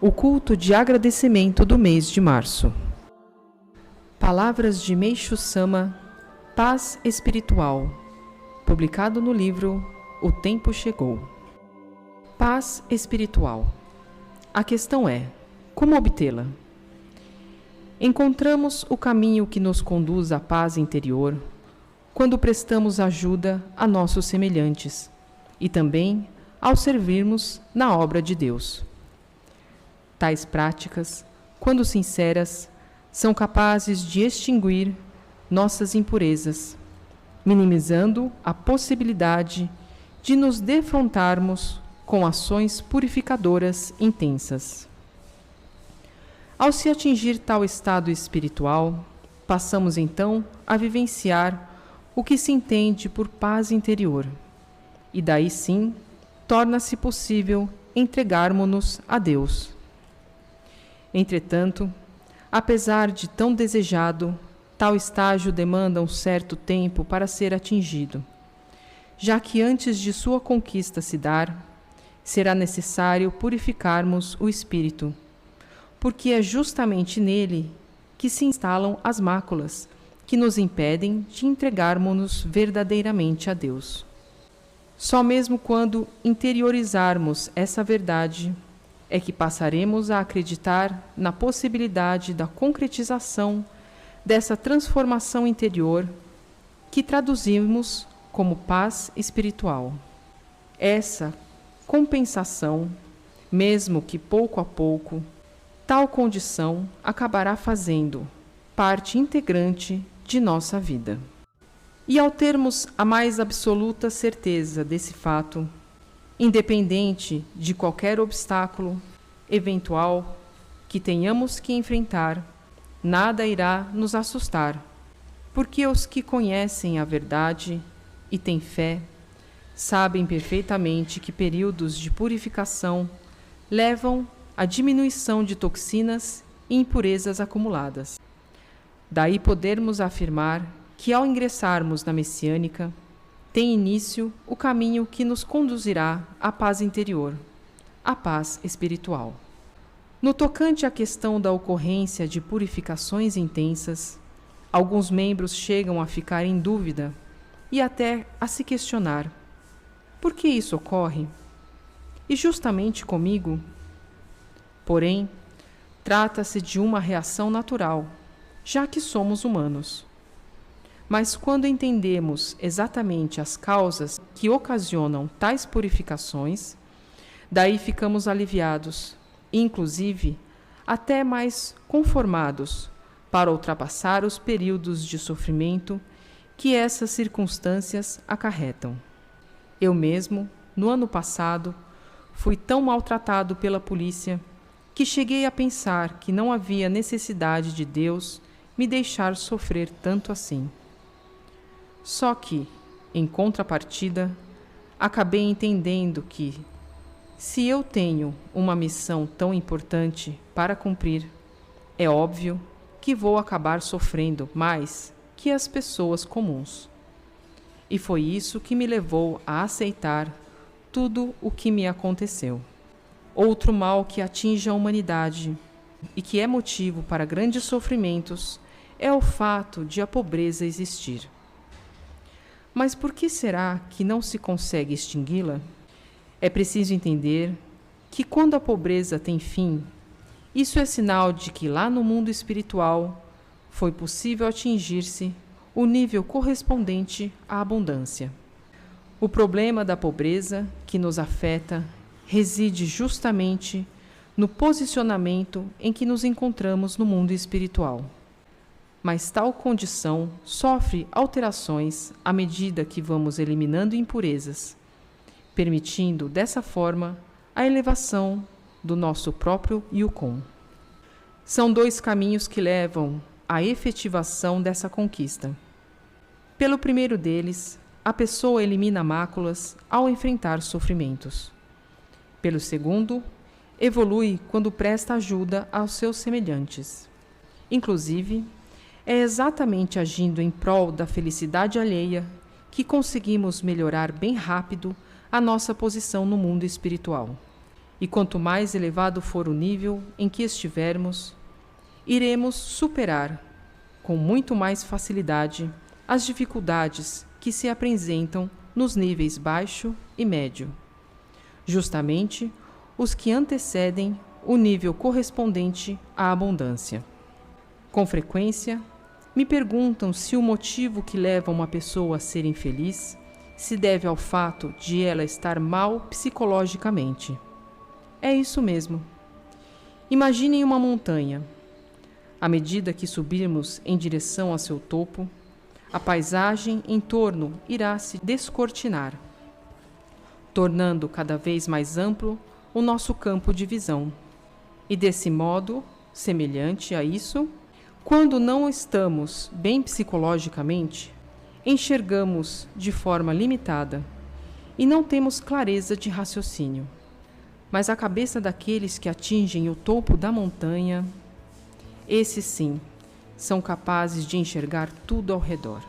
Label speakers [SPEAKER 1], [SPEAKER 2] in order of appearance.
[SPEAKER 1] O culto de agradecimento do mês de março. Palavras de Meishu Sama, Paz Espiritual, publicado no livro O Tempo Chegou. Paz espiritual. A questão é: como obtê-la? Encontramos o caminho que nos conduz à paz interior quando prestamos ajuda a nossos semelhantes e também ao servirmos na obra de Deus. Tais práticas, quando sinceras, são capazes de extinguir nossas impurezas, minimizando a possibilidade de nos defrontarmos com ações purificadoras intensas. Ao se atingir tal estado espiritual, passamos então a vivenciar o que se entende por paz interior, e daí sim torna-se possível entregarmos-nos a Deus. Entretanto, apesar de tão desejado, tal estágio demanda um certo tempo para ser atingido, já que antes de sua conquista se dar, será necessário purificarmos o espírito, porque é justamente nele que se instalam as máculas que nos impedem de entregarmos-nos verdadeiramente a Deus. Só mesmo quando interiorizarmos essa verdade é que passaremos a acreditar na possibilidade da concretização dessa transformação interior que traduzimos como paz espiritual. Essa compensação, mesmo que pouco a pouco, tal condição acabará fazendo parte integrante de nossa vida. E ao termos a mais absoluta certeza desse fato, independente de qualquer obstáculo eventual que tenhamos que enfrentar, nada irá nos assustar, porque os que conhecem a verdade e têm fé sabem perfeitamente que períodos de purificação levam à diminuição de toxinas e impurezas acumuladas. Daí podermos afirmar que ao ingressarmos na messiânica, tem início o caminho que nos conduzirá à paz interior, à paz espiritual. No tocante à questão da ocorrência de purificações intensas, alguns membros chegam a ficar em dúvida e até a se questionar: por que isso ocorre? E justamente comigo? Porém, trata-se de uma reação natural, já que somos humanos. Mas quando entendemos exatamente as causas que ocasionam tais purificações, daí ficamos aliviados, inclusive até mais conformados para ultrapassar os períodos de sofrimento que essas circunstâncias acarretam. Eu mesmo, no ano passado, fui tão maltratado pela polícia que cheguei a pensar que não havia necessidade de Deus me deixar sofrer tanto assim. Só que, em contrapartida, acabei entendendo que, se eu tenho uma missão tão importante para cumprir, é óbvio que vou acabar sofrendo mais que as pessoas comuns. E foi isso que me levou a aceitar tudo o que me aconteceu. Outro mal que atinge a humanidade e que é motivo para grandes sofrimentos é o fato de a pobreza existir. Mas por que será que não se consegue extingui-la? É preciso entender que quando a pobreza tem fim, isso é sinal de que lá no mundo espiritual foi possível atingir-se o nível correspondente à abundância. O problema da pobreza que nos afeta reside justamente no posicionamento em que nos encontramos no mundo espiritual. Mas tal condição sofre alterações à medida que vamos eliminando impurezas, permitindo dessa forma a elevação do nosso próprio Yukon. São dois caminhos que levam à efetivação dessa conquista. Pelo primeiro deles, a pessoa elimina máculas ao enfrentar sofrimentos. Pelo segundo, evolui quando presta ajuda aos seus semelhantes. Inclusive, é exatamente agindo em prol da felicidade alheia que conseguimos melhorar bem rápido a nossa posição no mundo espiritual. E quanto mais elevado for o nível em que estivermos, iremos superar com muito mais facilidade as dificuldades que se apresentam nos níveis baixo e médio, justamente os que antecedem o nível correspondente à abundância. Com frequência, me perguntam se o motivo que leva uma pessoa a ser infeliz se deve ao fato de ela estar mal psicologicamente. É isso mesmo. Imaginem uma montanha. À medida que subirmos em direção a seu topo, a paisagem em torno irá se descortinar, tornando cada vez mais amplo o nosso campo de visão. E desse modo, semelhante a isso, quando não estamos bem psicologicamente, enxergamos de forma limitada e não temos clareza de raciocínio. Mas a cabeça daqueles que atingem o topo da montanha, esses sim, são capazes de enxergar tudo ao redor.